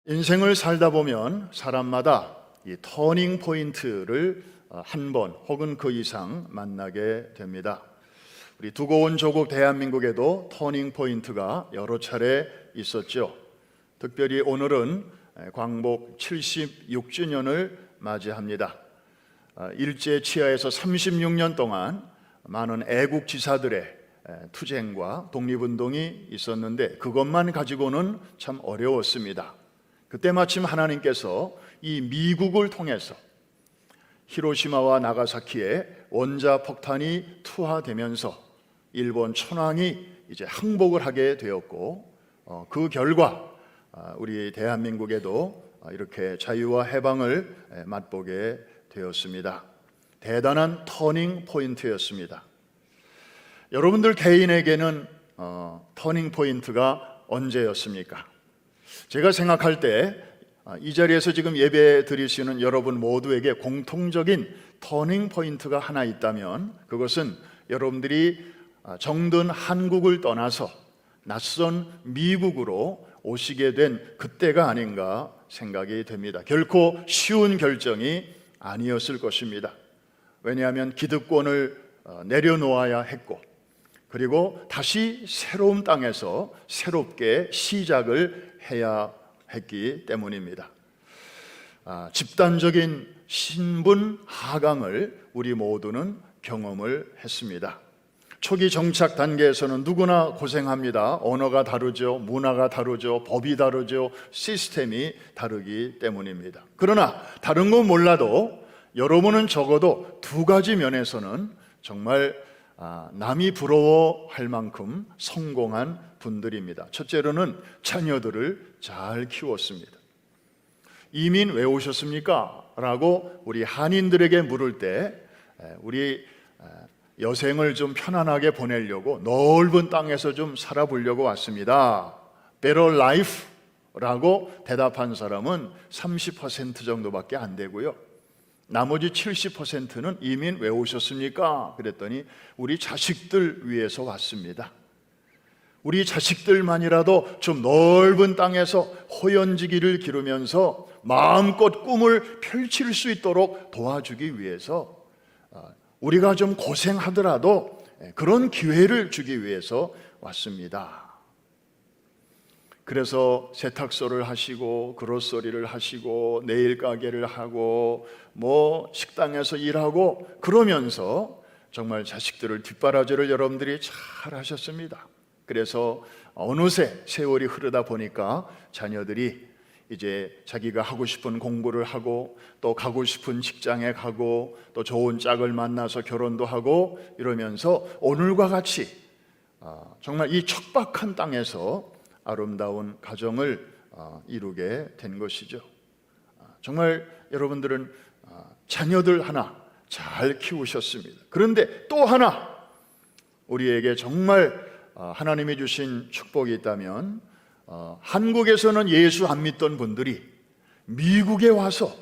인생을 살다 보면 사람마다 이 터닝 포인트를 한 번 혹은 그 이상 만나게 됩니다. 우리 두고 온 조국 대한민국에도 터닝 포인트가 여러 차례 있었죠. 특별히 오늘은 광복 76주년을 맞이합니다. 일제 치하에서 36년 동안 많은 애국 지사들의 투쟁과 독립운동이 있었는데 그것만 가지고는 참 어려웠습니다. 그때 마침 하나님께서 이 미국을 통해서 히로시마와 나가사키에 원자 폭탄이 투하되면서 일본 천황이 이제 항복을 하게 되었고, 그 결과 우리 대한민국에도 이렇게 자유와 해방을 맛보게 되었습니다. 대단한 터닝 포인트였습니다. 여러분들 개인에게는 터닝 포인트가 언제였습니까? 제가 생각할 때 이 자리에서 지금 예배 드리시는 여러분 모두에게 공통적인 터닝 포인트가 하나 있다면 그것은 여러분들이 정든 한국을 떠나서 낯선 미국으로 오시게 된 그때가 아닌가 생각이 됩니다. 결코 쉬운 결정이 아니었을 것입니다. 왜냐하면 기득권을 내려놓아야 했고, 그리고 다시 새로운 땅에서 새롭게 시작을 해야 했기 때문입니다. 집단적인 신분 하강을 우리 모두는 경험을 했습니다. 초기 정착 단계에서는 누구나 고생합니다. 언어가 다르죠, 문화가 다르죠, 법이 다르죠, 시스템이 다르기 때문입니다. 그러나 다른 건 몰라도 여러분은 적어도 두 가지 면에서는 정말 남이 부러워할 만큼 성공한 분들입니다. 첫째로는 자녀들을 잘 키웠습니다. 이민 왜 오셨습니까? 라고 우리 한인들에게 물을 때 우리 여생을 좀 편안하게 보내려고 넓은 땅에서 좀 살아보려고 왔습니다. Better life 라고 대답한 사람은 30% 정도밖에 안 되고요. 나머지 70%는 이민 왜 오셨습니까? 그랬더니 우리 자식들 위해서 왔습니다. 우리 자식들만이라도 좀 넓은 땅에서 호연지기를 기르면서 마음껏 꿈을 펼칠 수 있도록 도와주기 위해서, 우리가 좀 고생하더라도 그런 기회를 주기 위해서 왔습니다. 그래서 세탁소를 하시고 그로서리를 하시고 네일 가게를 하고 식당에서 일하고 그러면서 정말 자식들을 뒷바라지를 여러분들이 잘 하셨습니다. 그래서 어느새 세월이 흐르다 보니까 자녀들이 이제 자기가 하고 싶은 공부를 하고 또 가고 싶은 직장에 가고 또 좋은 짝을 만나서 결혼도 하고 이러면서 오늘과 같이 정말 이 척박한 땅에서 아름다운 가정을 이루게 된 것이죠. 정말 여러분들은 자녀들 하나 잘 키우셨습니다. 그런데 또 하나 우리에게 정말 하나님이 주신 축복이 있다면, 한국에서는 예수 안 믿던 분들이 미국에 와서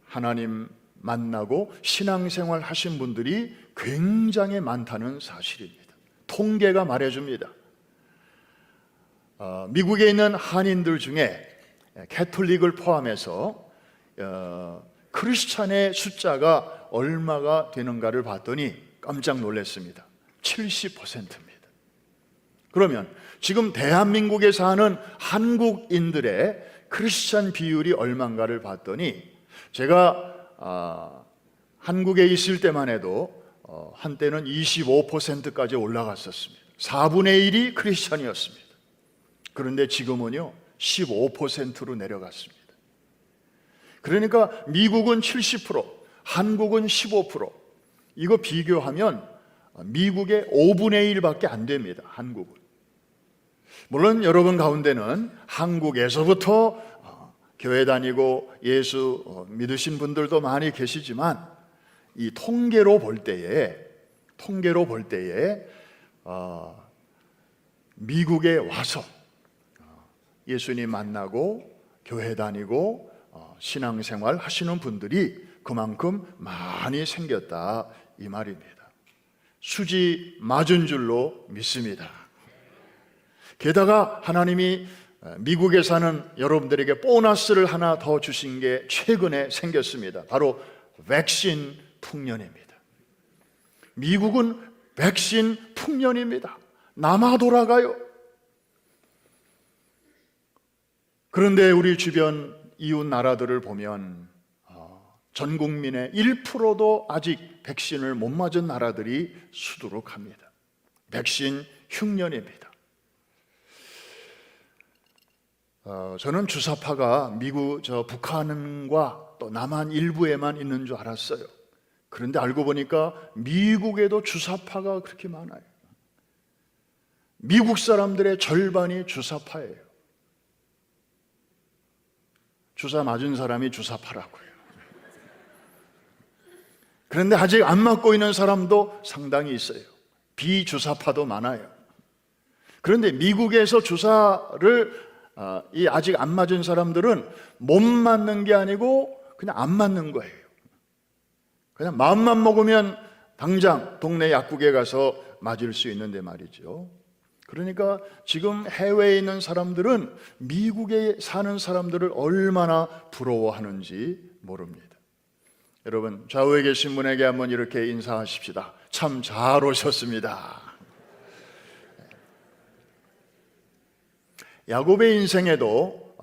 하나님 만나고 신앙생활 하신 분들이 굉장히 많다는 사실입니다. 통계가 말해줍니다. 미국에 있는 한인들 중에 캐톨릭을 포함해서 크리스찬의 숫자가 얼마가 되는가를 봤더니 깜짝 놀랐습니다. 70%입니다. 그러면 지금 대한민국에 사는 한국인들의 크리스찬 비율이 얼마인가를 봤더니, 제가 한국에 있을 때만 해도 한때는 25%까지 올라갔었습니다. 4분의 1이 크리스찬이었습니다. 그런데 지금은요 15%로 내려갔습니다. 그러니까 미국은 70%, 한국은 15%. 이거 비교하면 미국의 5분의 1밖에 안 됩니다. 한국은. 물론 여러분 가운데는 한국에서부터 교회 다니고 예수 믿으신 분들도 많이 계시지만, 이 통계로 볼 때에 미국에 와서 예수님 만나고 교회 다니고 신앙생활 하시는 분들이 그만큼 많이 생겼다 이 말입니다. 수지 맞은 줄로 믿습니다. 게다가 하나님이 미국에 사는 여러분들에게 보너스를 하나 더 주신 게 최근에 생겼습니다. 바로 백신 풍년입니다. 미국은 백신 풍년입니다. 남아 돌아가요. 그런데 우리 주변 이웃 나라들을 보면 전 국민의 1%도 아직 백신을 못 맞은 나라들이 수두룩합니다. 백신 흉년입니다. 저는 주사파가 미국 북한과 또 남한 일부에만 있는 줄 알았어요. 그런데 알고 보니까 미국에도 주사파가 그렇게 많아요. 미국 사람들의 절반이 주사파예요. 주사 맞은 사람이 주사파라고요. 그런데 아직 안 맞고 있는 사람도 상당히 있어요. 비주사파도 많아요. 그런데 미국에서 주사를 아직 안 맞은 사람들은 못 맞는 게 아니고 그냥 안 맞는 거예요. 그냥 마음만 먹으면 당장 동네 약국에 가서 맞을 수 있는데 말이죠. 그러니까 지금 해외에 있는 사람들은 미국에 사는 사람들을 얼마나 부러워하는지 모릅니다. 여러분, 좌우에 계신 분에게 한번 이렇게 인사하십시다. 참 잘 오셨습니다. 야곱의 인생에도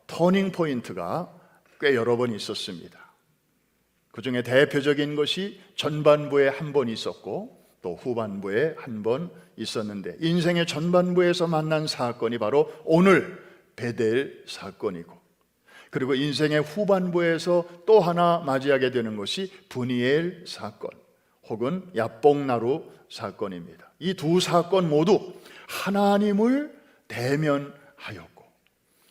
터닝 포인트가 꽤 여러 번 있었습니다. 그 중에 대표적인 것이 전반부에 한 번 있었고 또 후반부에 한 번 있었는데, 인생의 전반부에서 만난 사건이 바로 오늘 베델 사건이고, 그리고 인생의 후반부에서 또 하나 맞이하게 되는 것이 브니엘 사건 혹은 야뽕나루 사건입니다. 이 두 사건 모두 하나님을 대면하였고,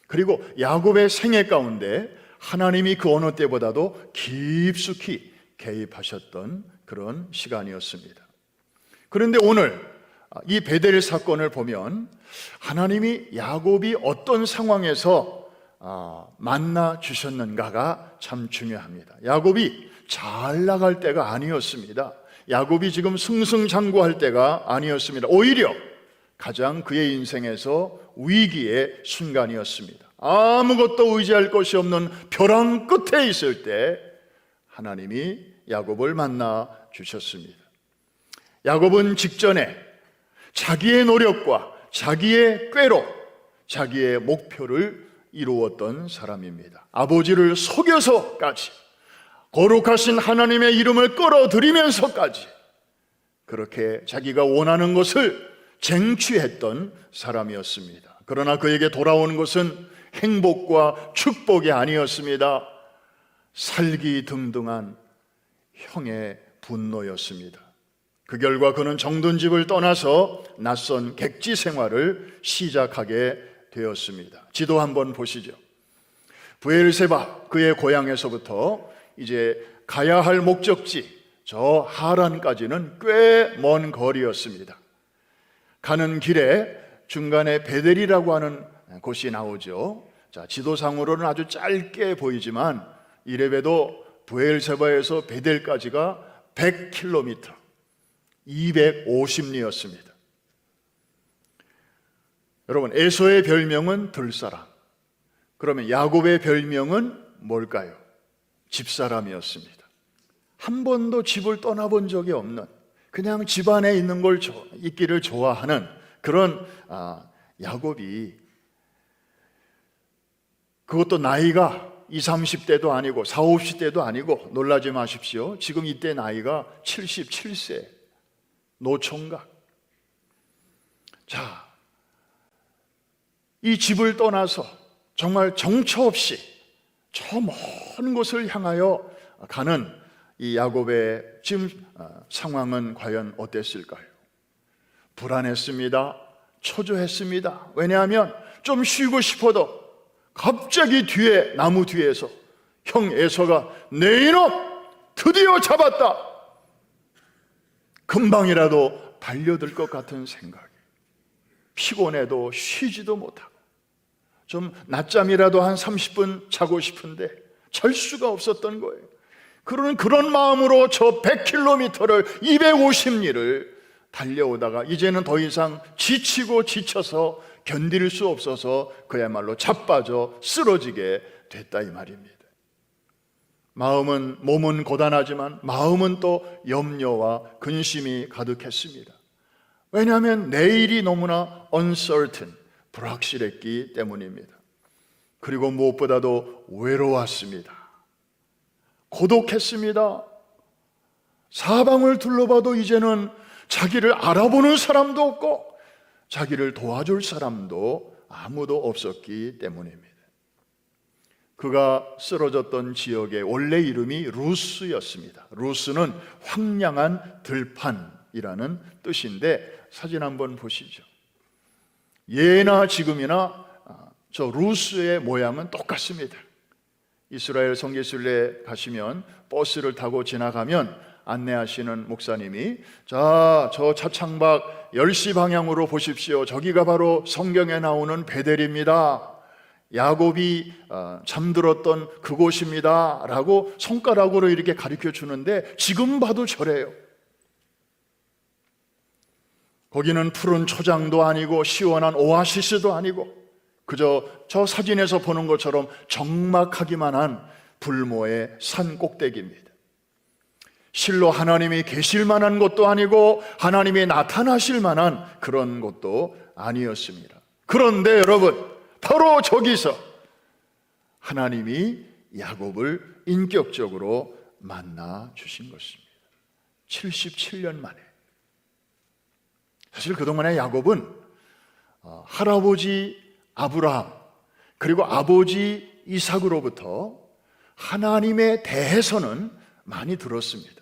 그리고 야곱의 생애 가운데 하나님이 그 어느 때보다도 깊숙이 개입하셨던 그런 시간이었습니다. 그런데 오늘 이 베델 사건을 보면 하나님이 야곱이 어떤 상황에서 만나 주셨는가가 참 중요합니다. 야곱이 잘 나갈 때가 아니었습니다. 야곱이 지금 승승장구할 때가 아니었습니다. 오히려 가장 그의 인생에서 위기의 순간이었습니다. 아무것도 의지할 것이 없는 벼랑 끝에 있을 때 하나님이 야곱을 만나 주셨습니다. 야곱은 직전에 자기의 노력과 자기의 꾀로 자기의 목표를 이루었던 사람입니다. 아버지를 속여서까지, 거룩하신 하나님의 이름을 끌어들이면서까지 그렇게 자기가 원하는 것을 쟁취했던 사람이었습니다. 그러나 그에게 돌아오는 것은 행복과 축복이 아니었습니다. 살기등등한 형의 분노였습니다. 그 결과 그는 정든 집을 떠나서 낯선 객지 생활을 시작하게 되었습니다. 지도 한번 보시죠. 브엘세바, 그의 고향에서부터 이제 가야 할 목적지 저 하란까지는 꽤 먼 거리였습니다. 가는 길에 중간에 베델이라고 하는 곳이 나오죠. 자, 지도상으로는 아주 짧게 보이지만 이래봬도 브엘세바에서 베델까지가 100km, 250리였습니다. 여러분, 에서의 별명은 들사람, 그러면 야곱의 별명은 뭘까요? 집사람이었습니다. 한 번도 집을 떠나본 적이 없는, 그냥 집 안에 있는 걸 있기를 좋아하는 그런 야곱이, 그것도 나이가 20, 30대도 아니고 40, 50대도 아니고, 놀라지 마십시오. 지금 이때 나이가 77세 노총각. 자, 이 집을 떠나서 정말 정처 없이 저 먼 곳을 향하여 가는 이 야곱의 지금 상황은 과연 어땠을까요? 불안했습니다. 초조했습니다. 왜냐하면 좀 쉬고 싶어도 갑자기 뒤에, 나무 뒤에서 형 에서가 내 이놈 드디어 잡았다, 금방이라도 달려들 것 같은 생각이, 피곤해도 쉬지도 못하고 좀 낮잠이라도 한 30분 자고 싶은데 잘 수가 없었던 거예요. 그런 마음으로 저 100km를 250리를 달려오다가 이제는 더 이상 지치고 지쳐서 견딜 수 없어서 그야말로 자빠져 쓰러지게 됐다 이 말입니다. 몸은 고단하지만 마음은 또 염려와 근심이 가득했습니다. 왜냐하면 내일이 너무나 uncertain, 불확실했기 때문입니다. 그리고 무엇보다도 외로웠습니다. 고독했습니다. 사방을 둘러봐도 이제는 자기를 알아보는 사람도 없고 자기를 도와줄 사람도 아무도 없었기 때문입니다. 그가 쓰러졌던 지역의 원래 이름이 루스였습니다. 루스는 황량한 들판이라는 뜻인데 사진 한번 보시죠. 예나 지금이나 저 루스의 모양은 똑같습니다. 이스라엘 성지순례 가시면 버스를 타고 지나가면 안내하시는 목사님이 자, 저 차창밖 10시 방향으로 보십시오. 저기가 바로 성경에 나오는 베델입니다. 야곱이 잠들었던 그곳입니다 라고 손가락으로 이렇게 가르쳐 주는데 지금 봐도 저래요. 거기는 푸른 초장도 아니고 시원한 오아시스도 아니고 그저 저 사진에서 보는 것처럼 적막하기만 한 불모의 산 꼭대기입니다. 실로 하나님이 계실 만한 곳도 아니고 하나님이 나타나실 만한 그런 곳도 아니었습니다. 그런데 여러분, 바로 저기서 하나님이 야곱을 인격적으로 만나 주신 것입니다. 77년 만에. 사실 그동안의 야곱은 할아버지 아브라함 그리고 아버지 이삭으로부터 하나님에 대해서는 많이 들었습니다.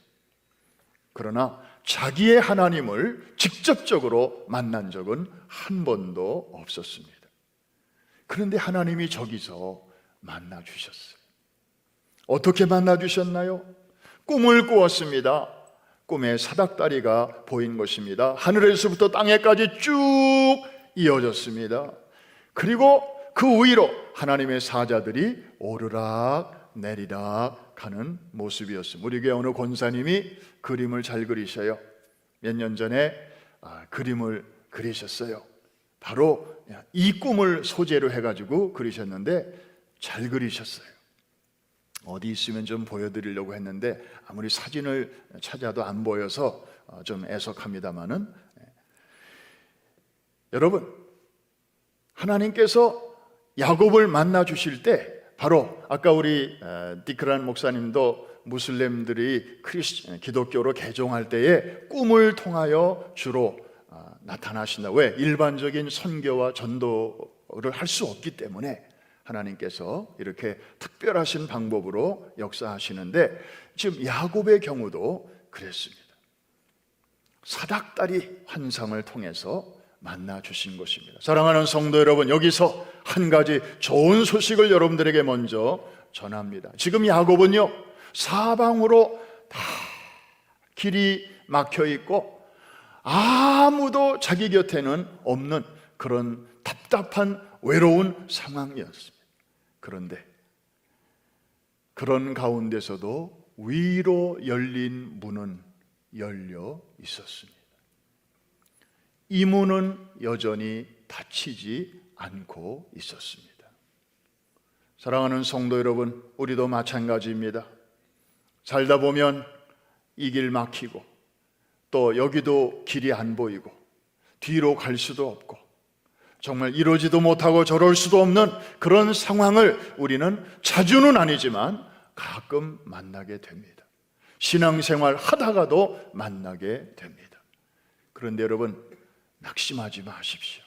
그러나 자기의 하나님을 직접적으로 만난 적은 한 번도 없었습니다. 그런데 하나님이 저기서 만나 주셨어요. 어떻게 만나 주셨나요? 꿈을 꾸었습니다. 꿈에 사닥다리가 보인 것입니다. 하늘에서부터 땅에까지 쭉 이어졌습니다. 그리고 그 위로 하나님의 사자들이 오르락 내리락 가는 모습이었습니다. 우리 교회 어느 권사님이 그림을 잘 그리셔요. 몇 년 전에 그림을 그리셨어요. 바로 이 꿈을 소재로 해가지고 그리셨는데 잘 그리셨어요. 어디 있으면 좀 보여드리려고 했는데 아무리 사진을 찾아도 안 보여서 좀 애석합니다마는, 여러분, 하나님께서 야곱을 만나 주실 때 바로 아까 우리 디크란 목사님도 무슬림들이 기독교로 개종할 때에 꿈을 통하여 주로 나타나신다. 왜? 일반적인 선교와 전도를 할 수 없기 때문에 하나님께서 이렇게 특별하신 방법으로 역사하시는데 지금 야곱의 경우도 그랬습니다. 사닥다리 환상을 통해서 만나 주신 것입니다. 사랑하는 성도 여러분, 여기서 한 가지 좋은 소식을 여러분들에게 먼저 전합니다. 지금 야곱은요, 사방으로 다 길이 막혀 있고 아무도 자기 곁에는 없는 그런 답답한 외로운 상황이었습니다. 그런데 그런 가운데서도 위로 열린 문은 열려 있었습니다. 이 문은 여전히 닫히지 않고 있었습니다. 사랑하는 성도 여러분, 우리도 마찬가지입니다. 살다 보면 이 길 막히고 또 여기도 길이 안 보이고 뒤로 갈 수도 없고 정말 이러지도 못하고 저럴 수도 없는 그런 상황을 우리는 자주는 아니지만 가끔 만나게 됩니다. 신앙생활 하다가도 만나게 됩니다. 그런데 여러분, 낙심하지 마십시오.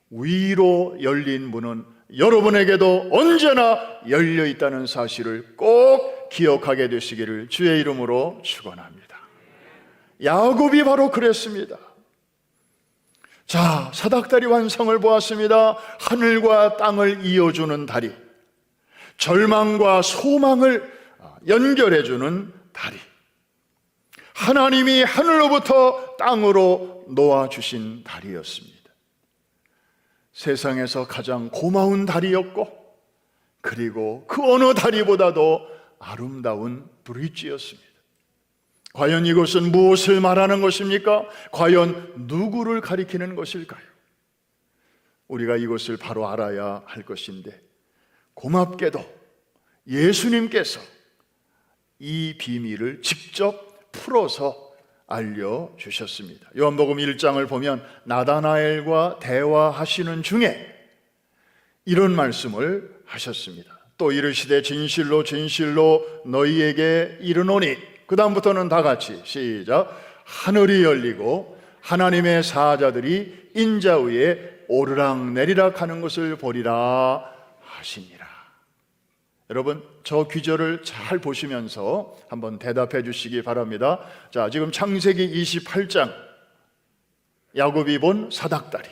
위로 열린 문은 여러분에게도 언제나 열려 있다는 사실을 꼭 기억하게 되시기를 주의 이름으로 축원합니다. 야곱이 바로 그랬습니다. 자, 사닥다리 환상을 보았습니다. 하늘과 땅을 이어주는 다리, 절망과 소망을 연결해주는 다리, 하나님이 하늘로부터 땅으로 놓아주신 다리였습니다. 세상에서 가장 고마운 다리였고, 그리고 그 어느 다리보다도 아름다운 브릿지였습니다. 과연 이것은 무엇을 말하는 것입니까? 과연 누구를 가리키는 것일까요? 우리가 이것을 바로 알아야 할 것인데, 고맙게도 예수님께서 이 비밀을 직접 풀어서 알려주셨습니다. 요한복음 1장을 보면 나다나엘과 대화하시는 중에 이런 말씀을 하셨습니다. 또 이르시되 진실로 진실로 너희에게 이르노니, 그 다음부터는 다 같이 시작. 하늘이 열리고 하나님의 사자들이 인자 위에 오르락내리락 하는 것을 보리라 하시니라. 여러분, 저 귀절을 잘 보시면서 한번 대답해 주시기 바랍니다. 자, 지금 창세기 28장 야곱이 본 사닥다리,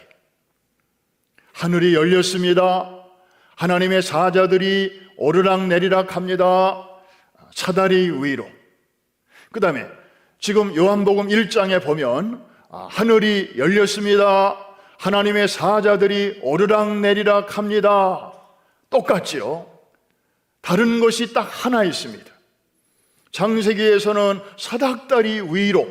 하늘이 열렸습니다. 하나님의 사자들이 오르락내리락 합니다. 사다리 위로. 그 다음에 지금 요한복음 1장에 보면 하늘이 열렸습니다. 하나님의 사자들이 오르락내리락 합니다. 똑같지요? 다른 것이 딱 하나 있습니다. 창세기에서는 사닥다리 위로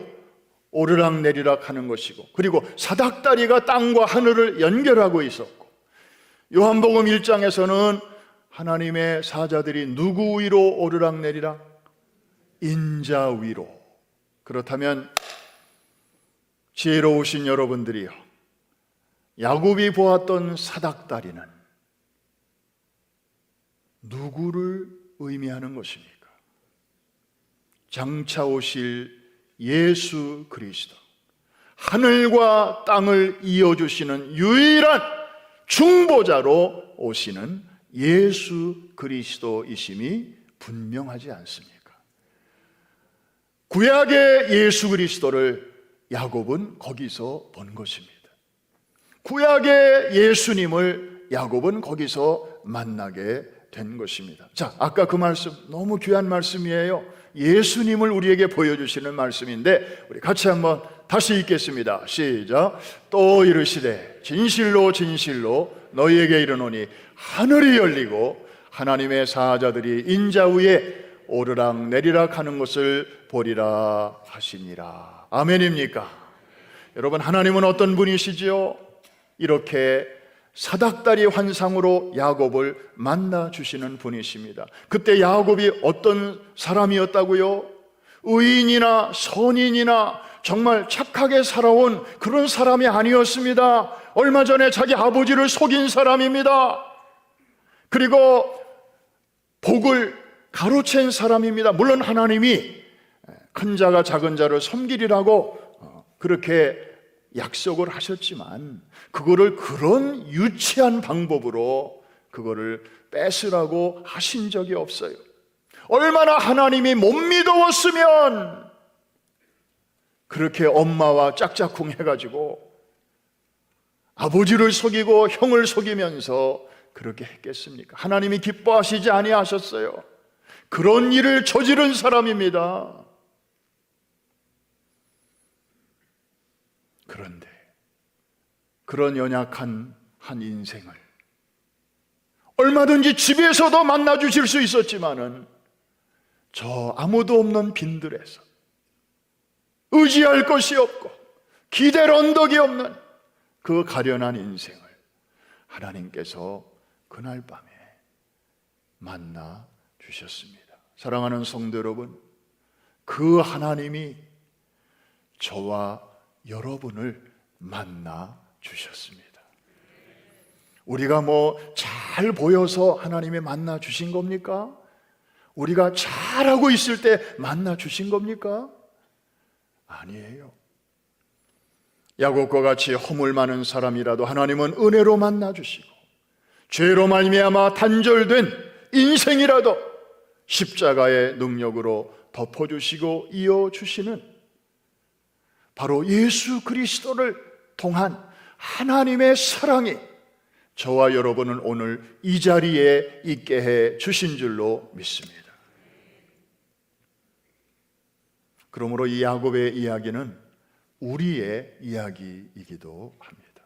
오르락내리락 하는 것이고, 그리고 사닥다리가 땅과 하늘을 연결하고 있었고, 요한복음 1장에서는 하나님의 사자들이 누구 위로 오르락내리락? 인자 위로. 그렇다면 지혜로우신 여러분들이요, 야곱이 보았던 사닥다리는 누구를 의미하는 것입니까? 장차 오실 예수 그리스도, 하늘과 땅을 이어주시는 유일한 중보자로 오시는 예수 그리스도이심이 분명하지 않습니까? 구약의 예수 그리스도를 야곱은 거기서 본 것입니다. 구약의 예수님을 야곱은 거기서 만나게 된 것입니다. 자, 아까 그 말씀 너무 귀한 말씀이에요. 예수님을 우리에게 보여주시는 말씀인데, 우리 같이 한번 다시 읽겠습니다. 시작. 또 이르시되 진실로 진실로 너희에게 이르노니 하늘이 열리고 하나님의 사자들이 인자 위에 오르락내리락 하는 것을 보리라 하시니라. 아멘입니까? 여러분, 하나님은 어떤 분이시지요? 이렇게 사닥다리 환상으로 야곱을 만나 주시는 분이십니다. 그때 야곱이 어떤 사람이었다고요? 의인이나 선인이나 정말 착하게 살아온 그런 사람이 아니었습니다. 얼마 전에 자기 아버지를 속인 사람입니다. 그리고 복을 가로챈 사람입니다. 물론 하나님이 큰 자가 작은 자를 섬기리라고 그렇게 약속을 하셨지만, 그거를 그런 유치한 방법으로 그거를 뺏으라고 하신 적이 없어요. 얼마나 하나님이 못 믿어왔으면 그렇게 엄마와 짝짝꿍 해가지고 아버지를 속이고 형을 속이면서 그렇게 했겠습니까? 하나님이 기뻐하시지 아니하셨어요. 그런 일을 저지른 사람입니다. 그런데 그런 연약한 한 인생을 얼마든지 집에서도 만나 주실 수 있었지만은 저 아무도 없는 빈들에서 의지할 것이 없고 기댈 언덕이 없는 그 가련한 인생을 하나님께서 그날 밤에 만나 주셨습니다. 사랑하는 성도 여러분, 그 하나님이 저와 여러분을 만나 주셨습니다. 우리가 잘 보여서 하나님이 만나 주신 겁니까? 우리가 잘하고 있을 때 만나 주신 겁니까? 아니에요. 야곱과 같이 허물 많은 사람이라도 하나님은 은혜로 만나 주시고, 죄로 말미암아 단절된 인생이라도 십자가의 능력으로 덮어주시고 이어주시는 바로 예수 그리스도를 통한 하나님의 사랑이 저와 여러분을 오늘 이 자리에 있게 해 주신 줄로 믿습니다. 그러므로 이 야곱의 이야기는 우리의 이야기이기도 합니다.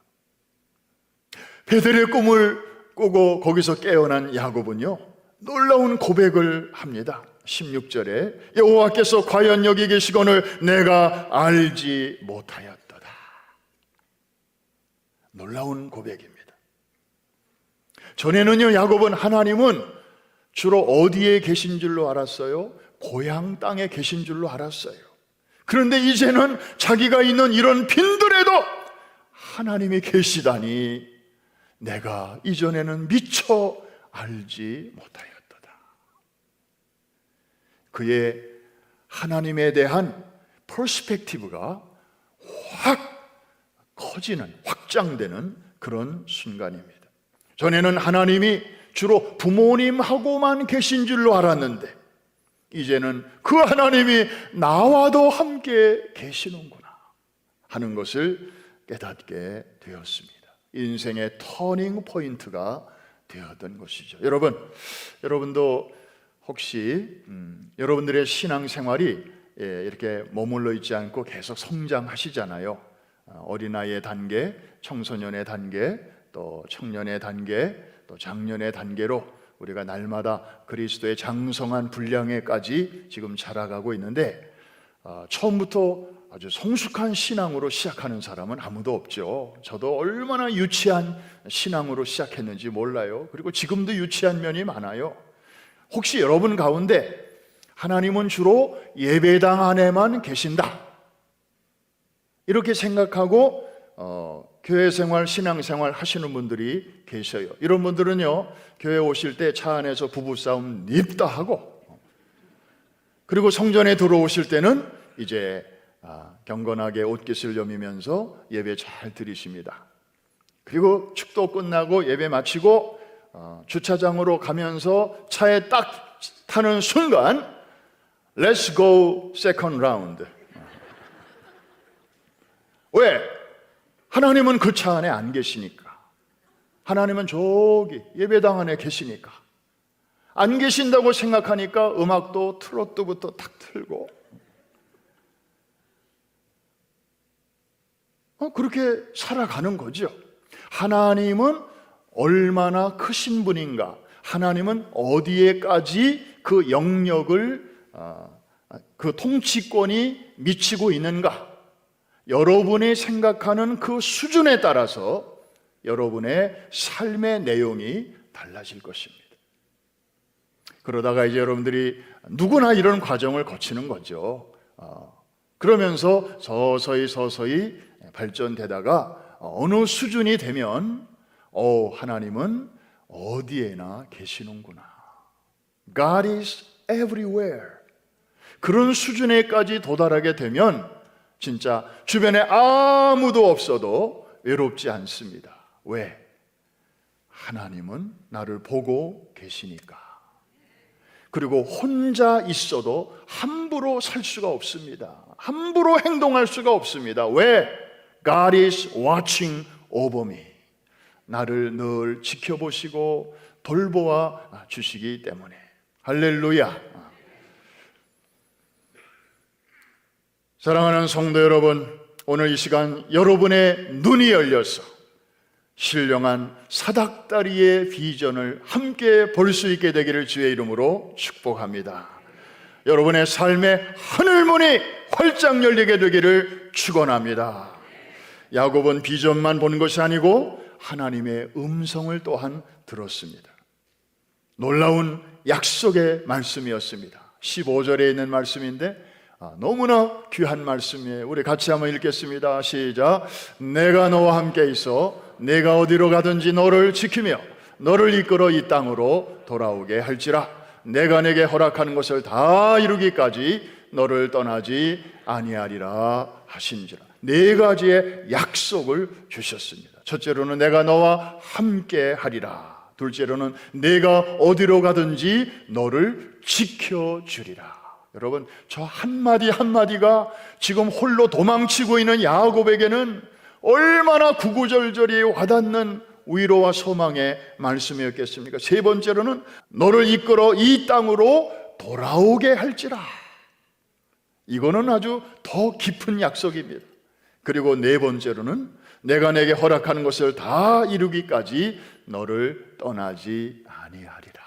베델의 꿈을 꾸고 거기서 깨어난 야곱은요, 놀라운 고백을 합니다. 16절에 여호와께서 과연 여기 계시거늘 내가 알지 못하였도다. 놀라운 고백입니다. 전에는요, 야곱은 하나님은 주로 어디에 계신 줄로 알았어요? 고향 땅에 계신 줄로 알았어요. 그런데 이제는 자기가 있는 이런 빈들에도 하나님이 계시다니 내가 이전에는 미처 알지 못하였도다. 그의 하나님에 대한 퍼스펙티브가 확 커지는, 확장되는 그런 순간입니다. 전에는 하나님이 주로 부모님하고만 계신 줄로 알았는데 이제는 그 하나님이 나와도 함께 계시는구나 하는 것을 깨닫게 되었습니다. 인생의 터닝 포인트가 되었던 것이죠. 여러분도 혹시 여러분들의 신앙생활이 이렇게 머물러 있지 않고 계속 성장하시잖아요. 어린아이의 단계, 청소년의 단계, 또 청년의 단계, 또 장년의 단계로 우리가 날마다 그리스도의 장성한 분량에까지 지금 자라가고 있는데 처음부터 아주 성숙한 신앙으로 시작하는 사람은 아무도 없죠. 저도 얼마나 유치한 신앙으로 시작했는지 몰라요. 그리고 지금도 유치한 면이 많아요. 혹시 여러분 가운데 하나님은 주로 예배당 안에만 계신다 이렇게 생각하고 교회 생활, 신앙 생활 하시는 분들이 계셔요. 이런 분들은요, 교회 오실 때 차 안에서 부부싸움 냅다 하고, 그리고 성전에 들어오실 때는 이제 경건하게 옷깃을 여미면서 예배 잘 드리십니다. 그리고 축도 끝나고 예배 마치고 주차장으로 가면서 차에 딱 타는 순간 Let's go second round. 왜? 하나님은 그 차 안에 안 계시니까. 하나님은 저기 예배당 안에 계시니까. 안 계신다고 생각하니까 음악도 트로트부터 탁 틀고 그렇게 살아가는 거죠. 하나님은 얼마나 크신 분인가, 하나님은 어디에까지 그 영역을 그 통치권이 미치고 있는가, 여러분이 생각하는 그 수준에 따라서 여러분의 삶의 내용이 달라질 것입니다. 그러다가 이제 여러분들이 누구나 이런 과정을 거치는 거죠. 그러면서 서서히 발전되다가 어느 수준이 되면 하나님은 어디에나 계시는구나. God is everywhere. 그런 수준에까지 도달하게 되면 진짜 주변에 아무도 없어도 외롭지 않습니다. 왜? 하나님은 나를 보고 계시니까. 그리고 혼자 있어도 함부로 살 수가 없습니다. 함부로 행동할 수가 없습니다. 왜? God is watching over me. 나를 늘 지켜보시고 돌보아 주시기 때문에. 할렐루야. 사랑하는 성도 여러분, 오늘 이 시간 여러분의 눈이 열려서 신령한 사닥다리의 비전을 함께 볼 수 있게 되기를 주의 이름으로 축복합니다. 여러분의 삶의 하늘문이 활짝 열리게 되기를 축원합니다. 야곱은 비전만 본 것이 아니고 하나님의 음성을 또한 들었습니다. 놀라운 약속의 말씀이었습니다. 15절에 있는 말씀인데 너무나 귀한 말씀이에요. 우리 같이 한번 읽겠습니다. 시작. 내가 너와 함께 있어 내가 어디로 가든지 너를 지키며 너를 이끌어 이 땅으로 돌아오게 할지라. 내가 내게 허락하는 것을 다 이루기까지 너를 떠나지 아니하리라 하신지라. 네 가지의 약속을 주셨습니다. 첫째로는 내가 너와 함께 하리라. 둘째로는 내가 어디로 가든지 너를 지켜주리라. 여러분, 저 한마디 한마디가 지금 홀로 도망치고 있는 야곱에게는 얼마나 구구절절히 와닿는 위로와 소망의 말씀이었겠습니까? 세 번째로는 너를 이끌어 이 땅으로 돌아오게 할지라. 이거는 아주 더 깊은 약속입니다. 그리고 네 번째로는 내가 내게 허락하는 것을 다 이루기까지 너를 떠나지 아니하리라.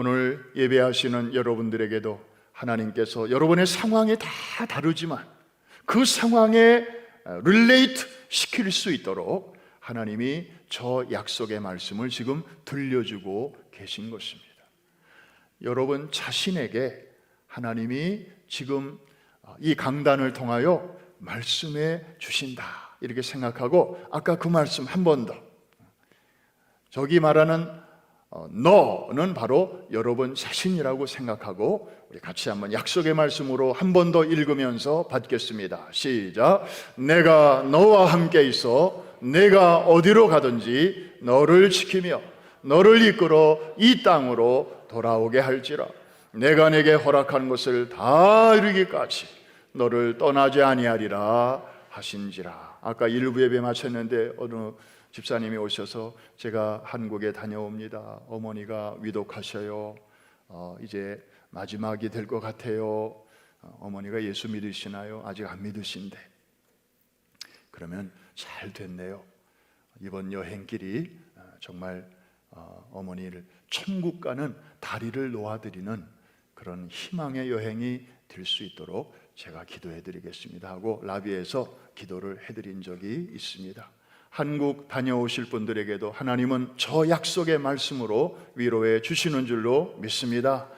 오늘 예배하시는 여러분들에게도 하나님께서 여러분의 상황이 다 다르지만 그 상황에 릴레이트 시킬 수 있도록 하나님이 저 약속의 말씀을 지금 들려주고 계신 것입니다. 여러분 자신에게 하나님이 지금 이 강단을 통하여 말씀해 주신다 이렇게 생각하고 아까 그 말씀 한 번 더, 저기 말하는 너는 바로 여러분 자신이라고 생각하고 우리 같이 한번 약속의 말씀으로 한 번 더 읽으면서 받겠습니다. 시작. 내가 너와 함께 있어 내가 어디로 가든지 너를 지키며 너를 이끌어 이 땅으로 돌아오게 할지라. 내가 내게 허락한 것을 다 이루기까지 너를 떠나지 아니하리라 하신지라. 아까 일부 예배 마쳤는데 어느 집사님이 오셔서 제가 한국에 다녀옵니다. 어머니가 위독하셔요. 이제 마지막이 될 것 같아요. 어머니가 예수 믿으시나요? 아직 안 믿으신데. 그러면 잘 됐네요. 이번 여행길이 정말 어머니를 천국 가는 다리를 놓아드리는 그런 희망의 여행이 될 수 있도록 제가 기도해 드리겠습니다 하고 라비에서 기도를 해드린 적이 있습니다. 한국 다녀오실 분들에게도 하나님은 저 약속의 말씀으로 위로해 주시는 줄로 믿습니다.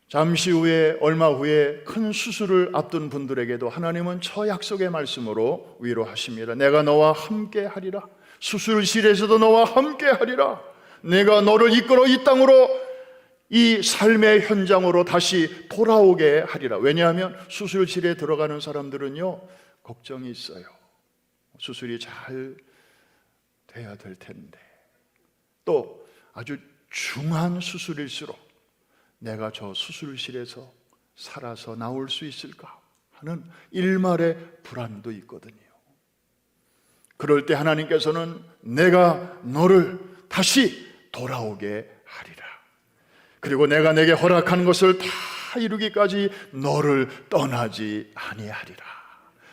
잠시 후에 얼마 후에 큰 수술을 앞둔 분들에게도 하나님은 저 약속의 말씀으로 위로하십니다. 내가 너와 함께 하리라. 수술실에서도 너와 함께 하리라. 내가 너를 이끌어 이 땅으로 이 삶의 현장으로 다시 돌아오게 하리라. 왜냐하면 수술실에 들어가는 사람들은요 걱정이 있어요. 수술이 잘 돼야 될 텐데, 또 아주 중한 수술일수록 내가 저 수술실에서 살아서 나올 수 있을까 하는 일말의 불안도 있거든요. 그럴 때 하나님께서는 내가 너를 다시 돌아오게 하리라. 그리고 내가 내게 허락한 것을 다 이루기까지 너를 떠나지 아니하리라.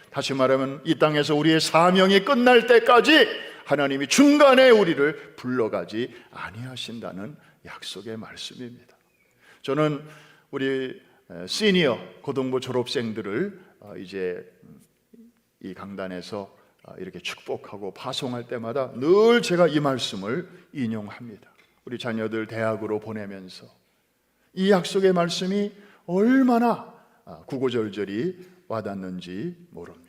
다시 말하면 이 땅에서 우리의 사명이 끝날 때까지 하나님이 중간에 우리를 불러가지 아니하신다는 약속의 말씀입니다. 저는 우리 시니어 고등부 졸업생들을 이제 이 강단에서 이렇게 축복하고 파송할 때마다 늘 제가 이 말씀을 인용합니다. 우리 자녀들 대학으로 보내면서 이 약속의 말씀이 얼마나 구구절절히 와닿는지 모릅니다.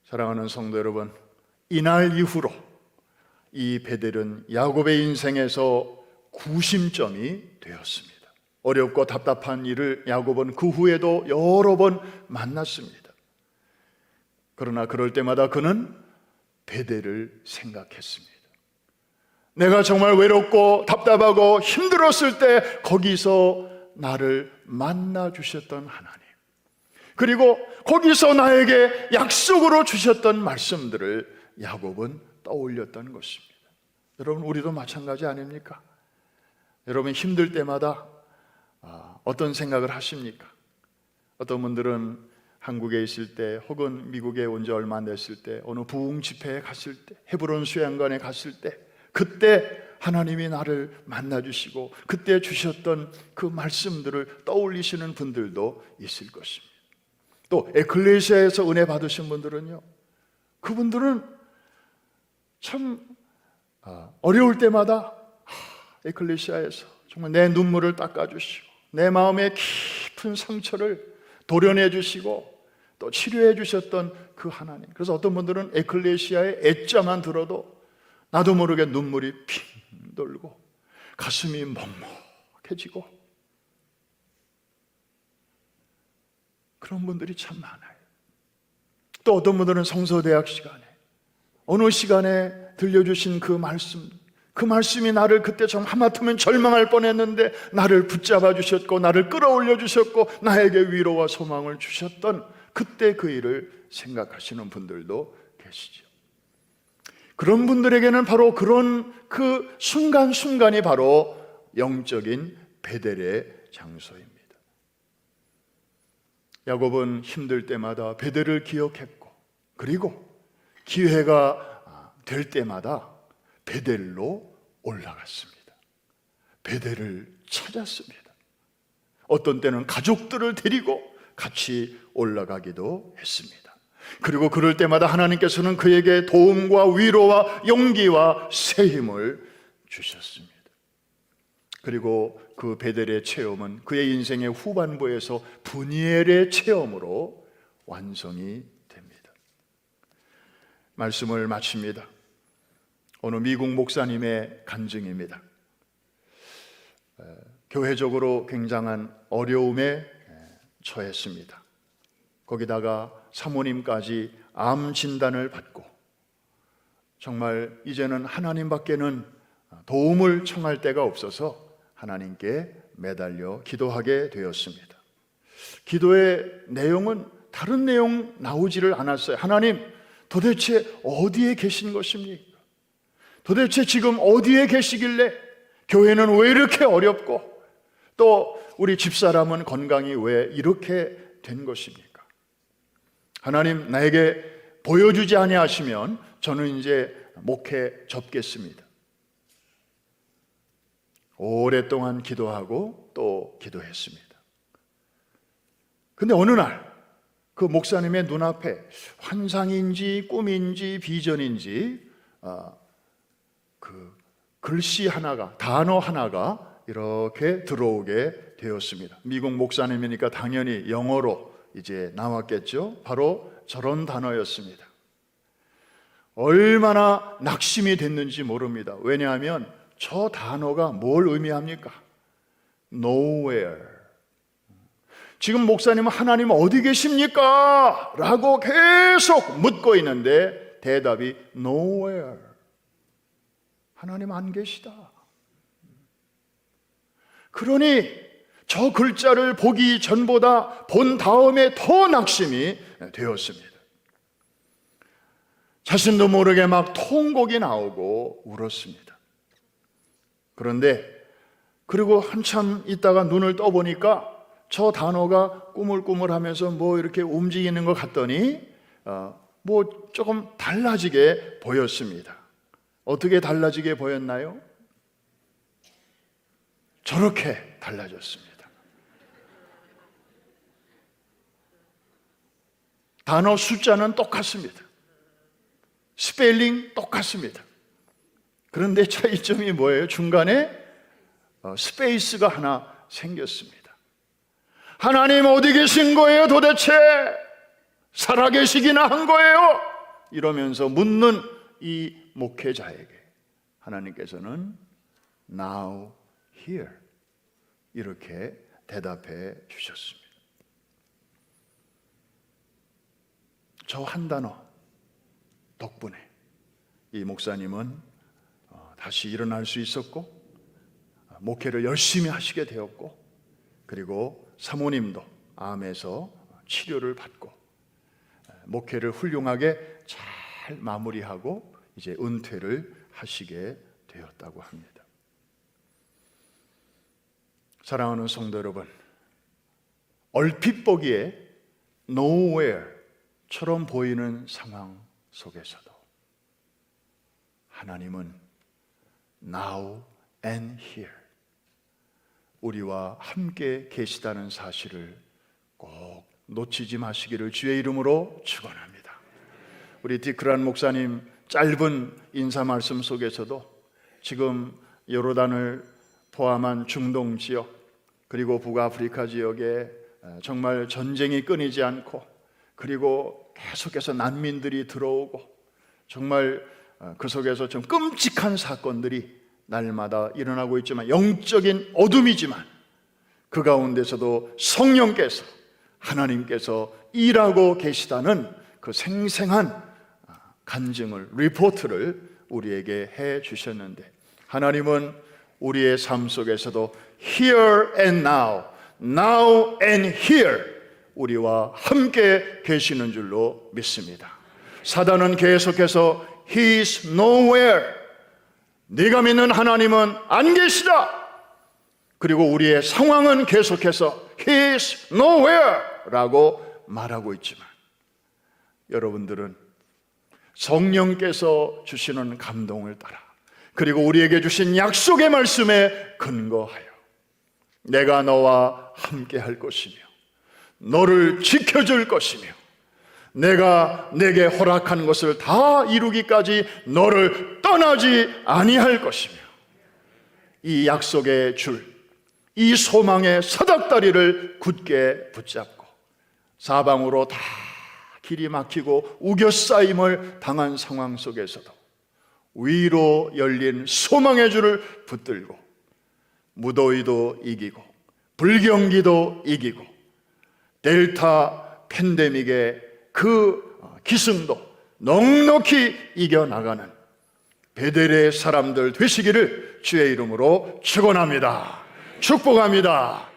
사랑하는 성도 여러분, 이날 이후로 이 베델은 야곱의 인생에서 구심점이 되었습니다. 어렵고 답답한 일을 야곱은 그 후에도 여러 번 만났습니다. 그러나 그럴 때마다 그는 베델을 생각했습니다. 내가 정말 외롭고 답답하고 힘들었을 때 거기서 나를 만나 주셨던 하나님, 그리고 거기서 나에게 약속으로 주셨던 말씀들을 야곱은 떠올렸던 것입니다. 여러분, 우리도 마찬가지 아닙니까? 여러분 힘들 때마다 어떤 생각을 하십니까? 어떤 분들은 한국에 있을 때 혹은 미국에 온 지 얼마 안 됐을 때 어느 부흥 집회에 갔을 때, 헤브론 수양관에 갔을 때 그때 하나님이 나를 만나주시고 그때 주셨던 그 말씀들을 떠올리시는 분들도 있을 것입니다. 또 에클레시아에서 은혜 받으신 분들은요, 그분들은 참 어려울 때마다 에클레시아에서 정말 내 눈물을 닦아주시고 내 마음의 깊은 상처를 도려내 주시고 또 치료해 주셨던 그 하나님. 그래서 어떤 분들은 에클레시아의 애자만 들어도 나도 모르게 눈물이 핑 돌고 가슴이 먹먹해지고 그런 분들이 참 많아요. 또 어떤 분들은 성서대학 시간에 어느 시간에 들려주신 그 말씀이 나를 그때 좀 하마터면 절망할 뻔했는데 나를 붙잡아 주셨고 나를 끌어올려 주셨고 나에게 위로와 소망을 주셨던 그때 그 일을 생각하시는 분들도 계시죠. 그런 분들에게는 바로 그런 그 순간순간이 바로 영적인 베델의 장소입니다. 야곱은 힘들 때마다 베델을 기억했고, 그리고 기회가 될 때마다 베델로 올라갔습니다. 베델을 찾았습니다. 어떤 때는 가족들을 데리고 같이 올라가기도 했습니다. 그리고 그럴 때마다 하나님께서는 그에게 도움과 위로와 용기와 새 힘을 주셨습니다. 그리고 그 베델의 체험은 그의 인생의 후반부에서 브니엘의 체험으로 완성이 됩니다. 말씀을 마칩니다. 어느 미국 목사님의 간증입니다. 교회적으로 굉장한 어려움에 처했습니다. 거기다가 사모님까지 암 진단을 받고 정말 이제는 하나님밖에는 도움을 청할 데가 없어서 하나님께 매달려 기도하게 되었습니다. 기도의 내용은 다른 내용 나오지를 않았어요. 하나님, 도대체 어디에 계신 것입니까? 도대체 지금 어디에 계시길래 교회는 왜 이렇게 어렵고 또 우리 집사람은 건강이 왜 이렇게 된 것입니까? 하나님, 나에게 보여주지 아니하시면 저는 이제 목회 접겠습니다. 오랫동안 기도하고 또 기도했습니다. 근데 어느 날 그 목사님의 눈앞에 환상인지 꿈인지 비전인지 그 글씨 하나가, 단어 하나가 이렇게 들어오게 되었습니다. 미국 목사님이니까 당연히 영어로 이제 나왔겠죠. 바로 저런 단어였습니다. 얼마나 낙심이 됐는지 모릅니다. 왜냐하면 저 단어가 뭘 의미합니까? Nowhere. 지금 목사님은 하나님 어디 계십니까? 라고 계속 묻고 있는데 대답이 Nowhere. 하나님 안 계시다. 그러니 저 글자를 보기 전보다 본 다음에 더 낙심이 되었습니다. 자신도 모르게 막 통곡이 나오고 울었습니다. 그런데 그리고 한참 있다가 눈을 떠보니까 저 단어가 꾸물꾸물하면서 뭐 이렇게 움직이는 것 같더니 뭐 조금 달라지게 보였습니다. 어떻게 달라지게 보였나요? 저렇게 달라졌습니다. 단어 숫자는 똑같습니다. 스펠링 똑같습니다. 그런데 차이점이 뭐예요? 중간에 스페이스가 하나 생겼습니다. 하나님 어디 계신 거예요 도대체? 살아계시기나 한 거예요? 이러면서 묻는 이 목회자에게 하나님께서는 Now here 이렇게 대답해 주셨습니다. 저 한 단어 덕분에 이 목사님은 다시 일어날 수 있었고 목회를 열심히 하시게 되었고 그리고 사모님도 암에서 치료를 받고 목회를 훌륭하게 잘 마무리하고 이제 은퇴를 하시게 되었다고 합니다. 사랑하는 성도 여러분, 얼핏 보기에 nowhere처럼 보이는 상황 속에서도 하나님은 now and here 우리와 함께 계시다는 사실을 꼭 놓치지 마시기를 주의 이름으로 축원합니다. 우리 디크란 목사님 짧은 인사 말씀 속에서도 지금 요르단을 포함한 중동 지역 그리고 북아프리카 지역에 정말 전쟁이 끊이지 않고 그리고 계속해서 난민들이 들어오고 정말 그 속에서 좀 끔찍한 사건들이 날마다 일어나고 있지만 영적인 어둠이지만 그 가운데서도 성령께서 하나님께서 일하고 계시다는 그 생생한 간증을 리포트를 우리에게 해 주셨는데 하나님은 우리의 삶 속에서도 here and now, now and here 우리와 함께 계시는 줄로 믿습니다. 사단은 계속해서 He is nowhere 네가 믿는 하나님은 안 계시다. 그리고 우리의 상황은 계속해서 He is nowhere 라고 말하고 있지만 여러분들은 성령께서 주시는 감동을 따라 그리고 우리에게 주신 약속의 말씀에 근거하여 내가 너와 함께 할 것이며 너를 지켜줄 것이며 내가 내게 허락한 것을 다 이루기까지 너를 떠나지 아니할 것이며 이 약속의 줄, 이 소망의 사닥다리를 굳게 붙잡고 사방으로 다 길이 막히고 우겨싸임을 당한 상황 속에서도 위로 열린 소망의 줄을 붙들고 무더위도 이기고 불경기도 이기고 델타 팬데믹의 그 기승도 넉넉히 이겨나가는 베델의 사람들 되시기를 주의 이름으로 축원합니다. 축복합니다.